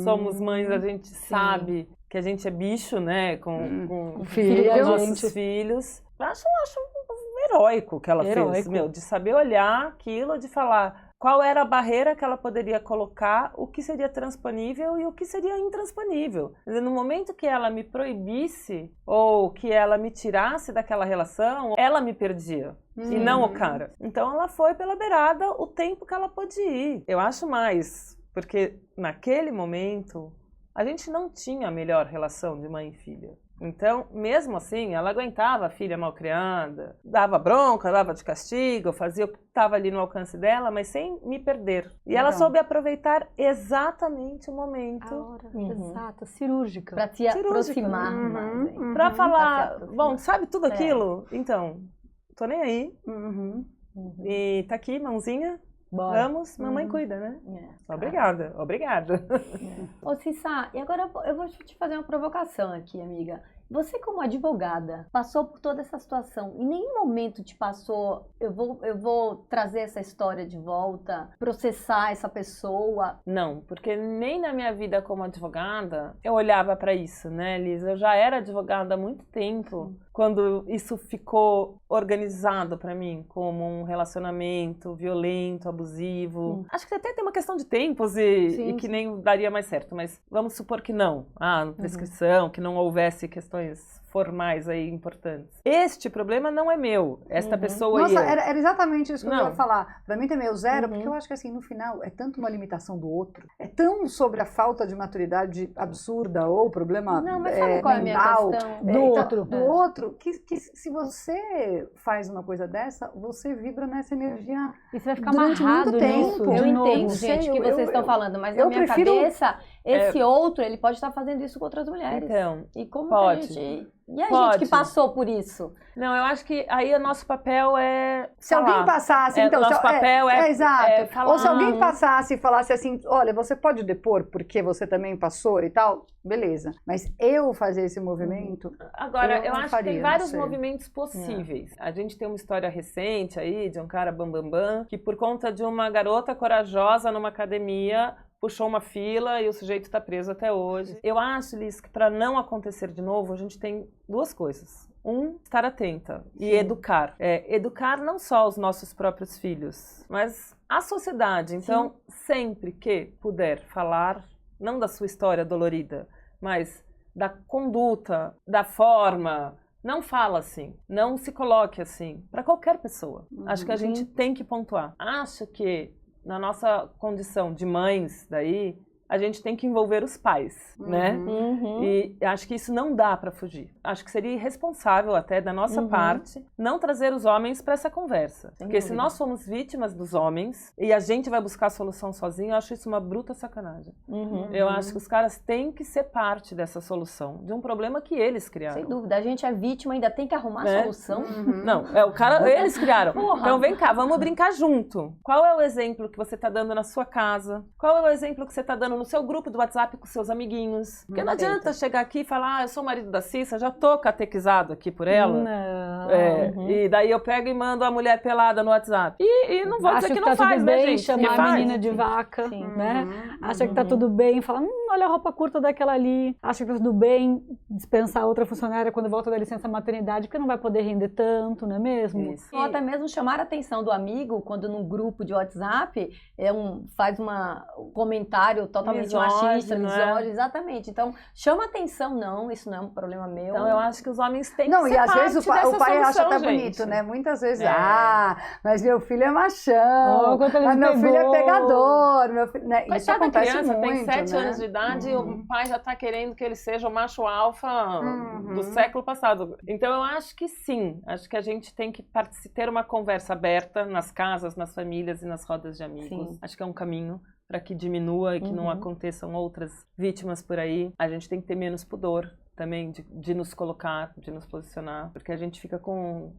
somos mães, a gente sabe que a gente é bicho, né? Com nossos filhos. Eu acho heróico o que ela fez, de saber olhar aquilo, de falar qual era a barreira que ela poderia colocar, o que seria transponível e o que seria intransponível. No momento que ela me proibisse ou que ela me tirasse daquela relação, ela me perdia. E não o cara. Então ela foi pela beirada o tempo que ela pôde ir. Eu acho mais, porque naquele momento a gente não tinha a melhor relação de mãe e filha. Então, mesmo assim, ela aguentava a filha mal criada, dava bronca, dava de castigo, fazia o que estava ali no alcance dela, mas sem me perder. E ela soube aproveitar exatamente o momento. A hora exata, cirúrgica. Pra te aproximar mais. Pra falar, bom, sabe tudo aquilo? Então, tô nem aí. E tá aqui, mãozinha. Bora. Vamos, mamãe cuida, né? Obrigada. Ô, Cissa, e agora eu vou te fazer uma provocação aqui, amiga. Você, como advogada, passou por toda essa situação. Em nenhum momento te passou, eu vou trazer essa história de volta, processar essa pessoa? Não, porque nem na minha vida como advogada eu olhava pra isso, né, Liz? Eu já era advogada há muito tempo, quando isso ficou organizado pra mim como um relacionamento violento, abusivo. Acho que até tem uma questão de tempos e que nem daria mais certo, mas vamos supor que não. Prescrição, que não houvesse questões formais aí importantes. Este problema não é meu. Esta pessoa Nossa, e eu. Era exatamente isso que eu ia falar. Pra mim também é o zero, porque eu acho que assim, no final, é tanto uma limitação do outro, é tão sobre a falta de maturidade absurda ou problema não, mas sabe qual mental é a minha questão? do outro, que se você faz uma coisa dessa, você vibra nessa energia e você vai ficar durante amarrado muito tempo. nisso. Eu entendo, gente, o que vocês estão falando, mas na minha cabeça, esse outro, ele pode estar fazendo isso com outras mulheres. Então, e como pode. que a gente... E a gente que passou por isso? Não, eu acho que aí o nosso papel é se alguém passasse, então... nosso papel exato. falar. Ou se alguém passasse e falasse assim, olha, você pode depor porque você também passou e tal, beleza. Mas eu fazer esse movimento... Agora, eu acho que tem vários movimentos possíveis. A gente tem uma história recente aí de um cara bambambam que por conta de uma garota corajosa numa academia... puxou uma fila e o sujeito está preso até hoje. Eu acho, Liz, que para não acontecer de novo, a gente tem duas coisas. Estar atenta e educar. Educar não só os nossos próprios filhos, mas a sociedade. Então, sempre que puder falar, não da sua história dolorida, mas da conduta, da forma... Não fala assim, não se coloque assim, para qualquer pessoa. Acho que a gente tem que pontuar. Acho que na nossa condição de mães, daí, a gente tem que envolver os pais, né? E acho que isso não dá para fugir. Acho que seria irresponsável até da nossa parte não trazer os homens para essa conversa. Porque se nós somos vítimas dos homens e a gente vai buscar a solução sozinho, eu acho isso uma bruta sacanagem. Eu acho que os caras têm que ser parte dessa solução, de um problema que eles criaram. Sem dúvida, a gente é vítima, ainda tem que arrumar a solução. Não, o cara, eles criaram. Então vem cá, vamos brincar junto. Qual é o exemplo que você tá dando na sua casa? Qual é o exemplo que você tá dando no seu grupo do WhatsApp com seus amiguinhos? Porque não adianta chegar aqui e falar, eu sou o marido da Cissa, já tô catequizado aqui por ela. Não. E daí eu pego e mando a mulher pelada no WhatsApp. E não vou dizer que não tá faz, tudo né, bem, gente? chamar a menina de vaca, né? Acha que tá tudo bem, fala, olha a roupa curta daquela ali, acha que tá tudo bem dispensar outra funcionária quando volta da licença maternidade, porque não vai poder render tanto, não é mesmo? Isso. Ou até mesmo chamar a atenção do amigo quando num grupo de WhatsApp faz um comentário totalmente machista, misógino, exatamente. Então, chama atenção, não, isso não é um problema meu. Então, eu acho que os homens têm que não, ser e às vezes o pai acha até gente. bonito, né? Muitas vezes, mas meu filho é machão, mas meu filho é pegador, meu filho, né? Isso Coitada da acontece criança, muito, tem 7 né? anos de idade e o pai já tá querendo que ele seja o macho alfa do século passado. Então, eu acho que sim, acho que a gente tem que ter uma conversa aberta nas casas, nas famílias e nas rodas de amigos. Sim. Acho que é um caminho para que diminua e que não aconteçam outras vítimas por aí. A gente tem que ter menos pudor também de nos colocar, de nos posicionar, porque a gente fica com,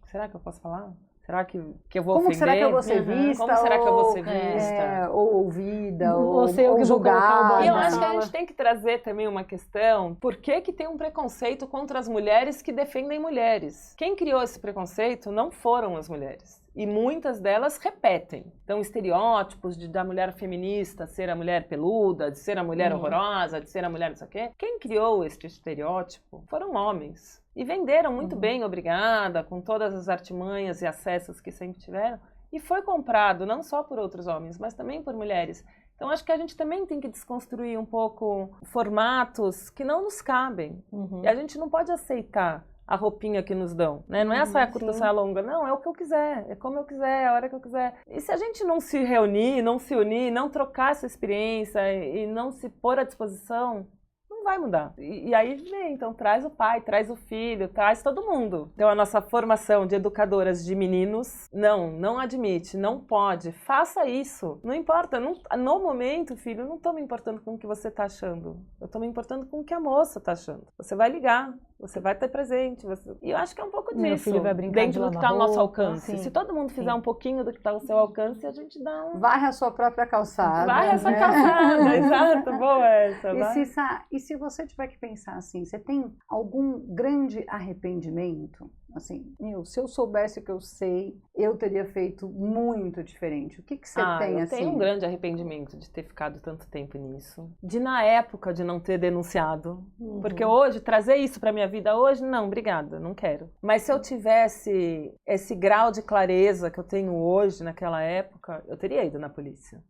será que eu posso falar? Será que eu vou Como ofender? será que eu vou ser vista? Como será que eu vou ser vista? Ou ouvida, ou julgada. E eu acho que a gente tem que trazer também uma questão, por que tem um preconceito contra as mulheres que defendem mulheres? Quem criou esse preconceito não foram as mulheres. E muitas delas repetem. Então, estereótipos da mulher feminista ser a mulher peluda, de ser a mulher horrorosa, de ser a mulher não sei o quê. Quem criou este estereótipo foram homens. E venderam muito bem, obrigada, com todas as artimanhas e acessos que sempre tiveram. E foi comprado não só por outros homens, mas também por mulheres. Então, acho que a gente também tem que desconstruir um pouco formatos que não nos cabem. E a gente não pode aceitar a roupinha que nos dão, né? Não é a saia curta, a saia longa, não, é o que eu quiser, é como eu quiser, é a hora que eu quiser. E se a gente não se reunir, não se unir, não trocar essa experiência e não se pôr à disposição, não vai mudar. E aí vem, então traz o pai, traz o filho, traz todo mundo. Então a nossa formação de educadoras de meninos, não admite, não pode, faça isso. Não importa, no momento, filho, eu não estou me importando com o que você está achando, eu estou me importando com o que a moça está achando. Você vai ligar, você vai ter presente. E eu acho que é um pouco disso. Meu filho vai brincar dentro do que está ao nosso alcance. Sim. Se todo mundo fizer um pouquinho do que está ao seu alcance, a gente dá um... Varre a sua própria calçada. Varre a sua calçada, exato. Boa essa. E se você tiver que pensar assim, você tem algum grande arrependimento? Assim, se eu soubesse o que eu sei, eu teria feito muito diferente. O que você tem, assim? Eu tenho um grande arrependimento de ter ficado tanto tempo nisso. Na época, de não ter denunciado. Porque hoje, trazer isso pra minha vida hoje, não, obrigada, não quero. Mas se eu tivesse esse grau de clareza que eu tenho hoje, naquela época, eu teria ido na polícia.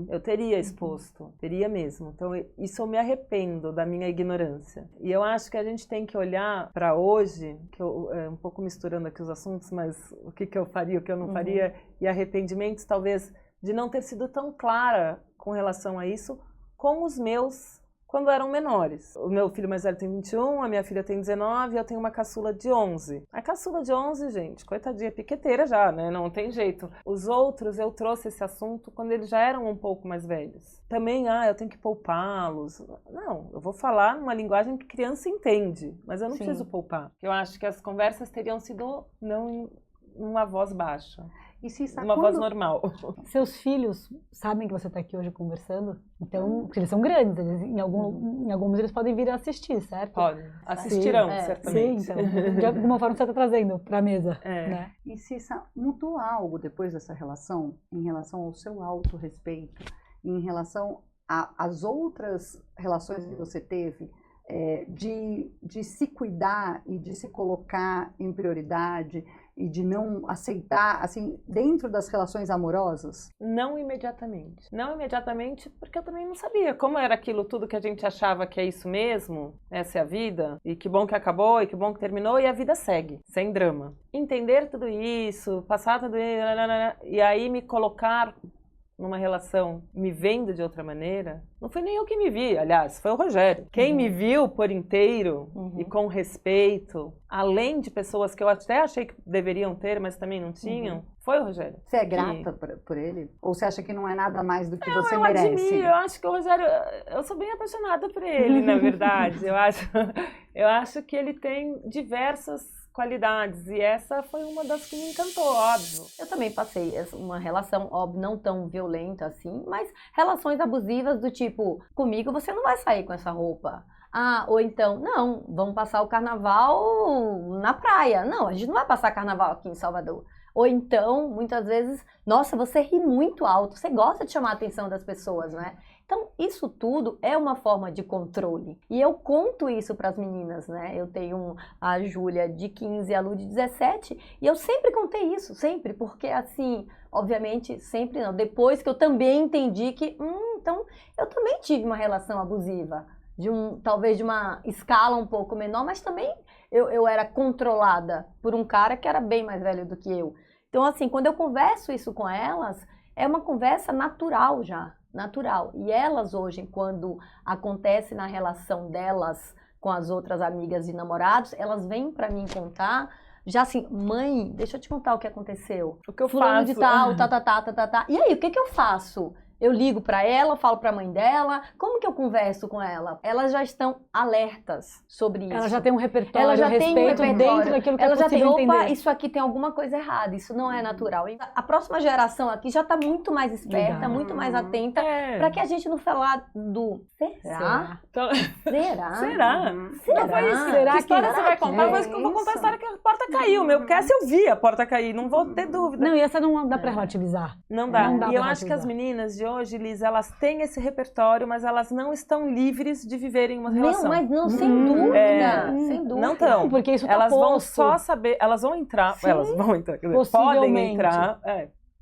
Eu teria exposto, teria mesmo. Então, isso eu me arrependo da minha ignorância. E eu acho que a gente tem que olhar pra hoje, que um pouco misturando aqui os assuntos, mas o que eu faria, o que eu não faria, e arrependimentos talvez de não ter sido tão clara com relação a isso com os meus quando eram menores. O meu filho mais velho tem 21, a minha filha tem 19 e eu tenho uma caçula de 11. A caçula de 11, gente, coitadinha, piqueteira já, né? Não tem jeito. Os outros, eu trouxe esse assunto quando eles já eram um pouco mais velhos. Também, eu tenho que poupá-los. Não, eu vou falar numa linguagem que criança entende, mas eu não preciso poupar. Eu acho que as conversas teriam sido não numa voz baixa. Uma voz normal. Seus filhos sabem que você está aqui hoje conversando? Então, porque eles são grandes, em alguns eles podem vir a assistir, certo? Podem. Assistirão, certamente. Sim, então, de alguma forma você está trazendo para a mesa. Né? E Cissa, mudou algo depois dessa relação, em relação ao seu autorrespeito, em relação às outras relações que você teve, de se cuidar e de se colocar em prioridade e de não aceitar, assim, dentro das relações amorosas? Não imediatamente. Não imediatamente porque eu também não sabia como era aquilo tudo que a gente achava que é isso mesmo, essa é a vida, e que bom que acabou, e que bom que terminou, e a vida segue, sem drama. Entender tudo isso, passar tudo isso, e aí me colocar numa relação me vendo de outra maneira, não foi nem eu que me vi, aliás, foi o Rogério. Quem me viu por inteiro e com respeito, além de pessoas que eu até achei que deveriam ter, mas também não tinham, foi o Rogério. Você é grata por ele? Ou você acha que não é nada mais do que você merece? Eu admiro, eu acho que o Rogério, eu sou bem apaixonada por ele, na verdade. Eu acho que ele tem diversas qualidades, e essa foi uma das que me encantou, óbvio. Eu também passei uma relação, óbvio, não tão violenta assim, mas relações abusivas do tipo, comigo você não vai sair com essa roupa. Ou então, não, vamos passar o carnaval na praia. Não, a gente não vai passar carnaval aqui em Salvador. Ou então, muitas vezes, nossa, você ri muito alto, você gosta de chamar a atenção das pessoas, né? Então, isso tudo é uma forma de controle. E eu conto isso para as meninas, né? Eu tenho a Júlia de 15 e a Lu de 17, e eu sempre contei isso, sempre, porque assim, obviamente, sempre não. Depois que eu também entendi que, então, eu também tive uma relação abusiva, talvez de uma escala um pouco menor, mas também eu era controlada por um cara que era bem mais velho do que eu. Então, assim, quando eu converso isso com elas, é uma conversa natural já. Natural. E elas hoje, quando acontece na relação delas com as outras amigas e namorados, elas vêm pra mim contar, já assim, mãe, deixa eu te contar o que aconteceu. O que eu Fulano faço? de tal, tá. E aí, o que eu faço? Eu ligo pra ela, falo pra mãe dela, como que eu converso com ela? Elas já estão alertas sobre isso. Ela já tem um repertório, Ela já respeito tem um repertório. dentro daquilo que ela é já tem, possível entender. isso aqui tem alguma coisa errada, isso não é natural. A próxima geração aqui já está muito mais esperta, Legal. muito mais atenta, para que a gente não falar do será? Então, Será? será? Será? Não foi isso. Será Que história que- você vai contar? É Eu vou contar a isso. história que a porta caiu. Meu quer se eu vi a porta cair, não vou ter dúvida. Não, e essa não dá pra relativizar. Não dá. Não dá E eu pra acho que as relativizar. meninas de hoje, Liz, elas têm esse repertório, mas elas não estão livres de viverem uma relação. Não, mas não, sem dúvida. Sem dúvida. Não estão. Porque isso tá Elas vão posto. só saber, elas vão entrar, Sim, quer dizer, podem possivelmente.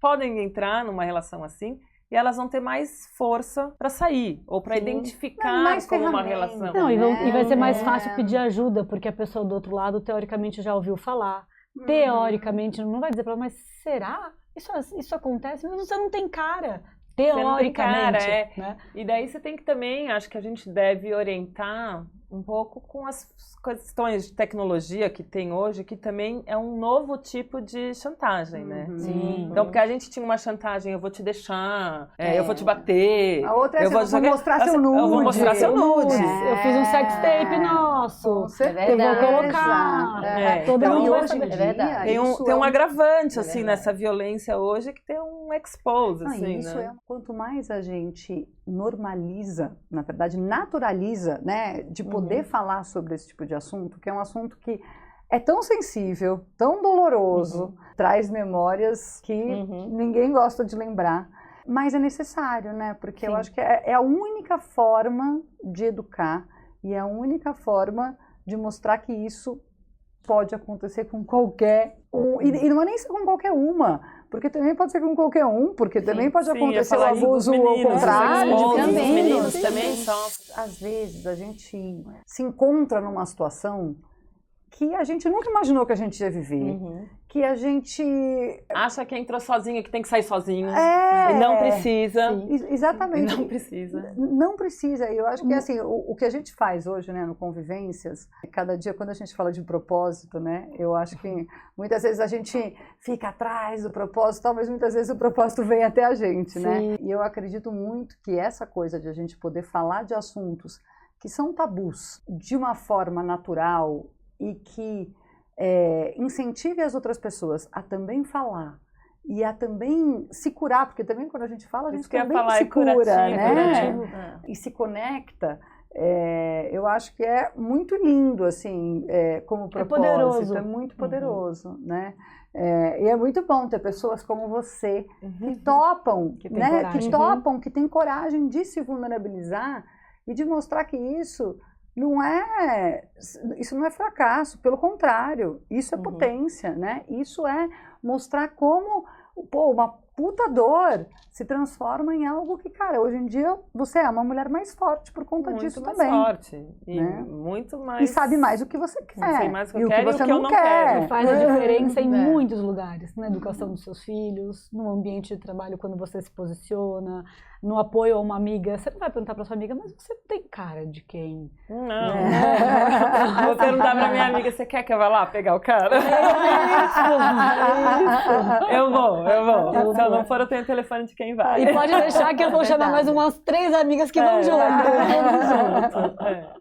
podem entrar numa relação assim, e elas vão ter mais força para sair, ou para Sim. identificar Não, mais como uma ferramenta. relação. Não, e vai ser mais É. fácil pedir ajuda, porque a pessoa do outro lado, teoricamente, já ouviu falar. Teoricamente, não vai dizer pra ela, mas será? Isso acontece? Mas você não tem cara. Você não tem Teoricamente. cara, né? E daí você tem que também, acho que a gente deve orientar um pouco com as questões de tecnologia que tem hoje, que também é um novo tipo de chantagem, né? Sim. Então, porque a gente tinha uma chantagem, eu vou te deixar, eu vou te bater. A outra é eu assim, eu vou mostrar seu nude. Eu vou mostrar seu nude. Eu fiz um sex tape nosso. Com certeza. Eu vou verdade. colocar. É, Todo então, mundo e vai hoje em saber. dia, verdade. isso Tem um é agravante, É assim, verdade. nessa violência hoje, que tem um expose, Não, assim, isso né? quanto mais a gente normaliza, na verdade, naturaliza, né, de poder falar sobre esse tipo de assunto, que é um assunto que é tão sensível, tão doloroso, traz memórias que ninguém gosta de lembrar, mas é necessário, né, porque eu Sim. acho que é a única forma de educar e é a única forma de mostrar que isso pode acontecer com qualquer um, e não é nem ser com qualquer uma, porque também pode ser com qualquer um, porque também pode Sim, acontecer ia o falar isso dos abuso ao meninos, contrário. os de também, meninos sim. também sofrem. Às vezes a gente se encontra numa situação que a gente nunca imaginou que a gente ia viver, que a gente Acha que entrou sozinho, que tem que sair sozinho. é E não precisa. exatamente. Não precisa. Não precisa. E eu acho que assim, o que a gente faz hoje, né, no Convivências, cada dia quando a gente fala de propósito, né, eu acho que muitas vezes a gente fica atrás do propósito, talvez muitas vezes o propósito vem até a gente, né? E eu acredito muito que essa coisa de a gente poder falar de assuntos que são tabus de uma forma natural e que incentive as outras pessoas a também falar e a também se curar, porque também quando a gente fala, a gente Isso que eu ia também falar, se é curativo, cura, né? curativo. E se conecta, eu acho que é muito lindo, assim, como propósito, poderoso. é muito poderoso, né? E é muito bom ter pessoas como você que topam, Que tem né? coragem. Que topam, que têm coragem de se vulnerabilizar e de mostrar que isso não é fracasso, pelo contrário, isso é potência, né? Isso é mostrar como, uma puta dor se transforma em algo que, cara, hoje em dia você é uma mulher mais forte por conta Muito disso mais também. forte. E né? muito mais... E sabe mais o que você quer. Sei mais o que e eu o que quero e você o que eu não não quer. quero. Faz a diferença em É. muitos lugares, na educação dos seus filhos, no ambiente de trabalho quando você se posiciona, no apoio a uma amiga. Você não vai perguntar para sua amiga, mas você tem cara de quem? Não. Vou perguntar pra minha amiga, você quer que eu vá lá pegar o cara? Eu vou. Se eu não for, eu tenho o telefone de quem vai. E pode deixar que eu vou chamar mais umas 3 amigas que vão junto.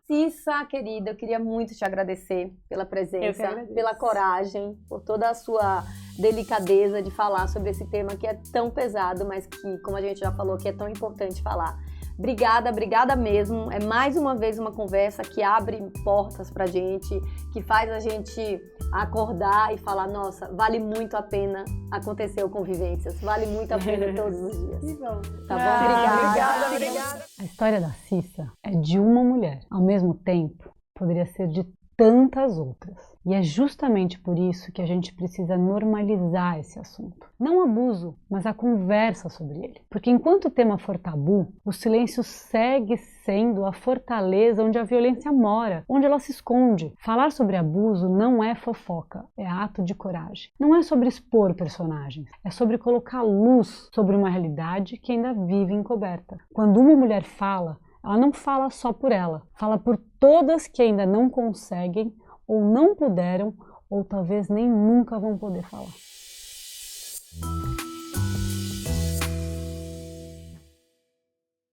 Cissa, querida, eu queria muito te agradecer pela Eu que presença, agradeço. pela coragem, por toda a sua delicadeza de falar sobre esse tema que é tão pesado, mas que, como a gente já falou, que é tão importante falar. Obrigada, obrigada mesmo. É mais uma vez uma conversa que abre portas pra gente, que faz a gente acordar e falar, nossa, vale muito a pena acontecer o Convivências, vale muito a pena todos os dias. Tá bom? Obrigada. A história da Cissa é de uma mulher. Ao mesmo tempo, poderia ser de tantas outras. E é justamente por isso que a gente precisa normalizar esse assunto. Não o abuso, mas a conversa sobre ele. Porque enquanto o tema for tabu, o silêncio segue sendo a fortaleza onde a violência mora, onde ela se esconde. Falar sobre abuso não é fofoca, é ato de coragem. Não é sobre expor personagens, é sobre colocar luz sobre uma realidade que ainda vive encoberta. Quando uma mulher fala, ela não fala só por ela, fala por todas que ainda não conseguem, ou não puderam, ou talvez nem nunca vão poder falar.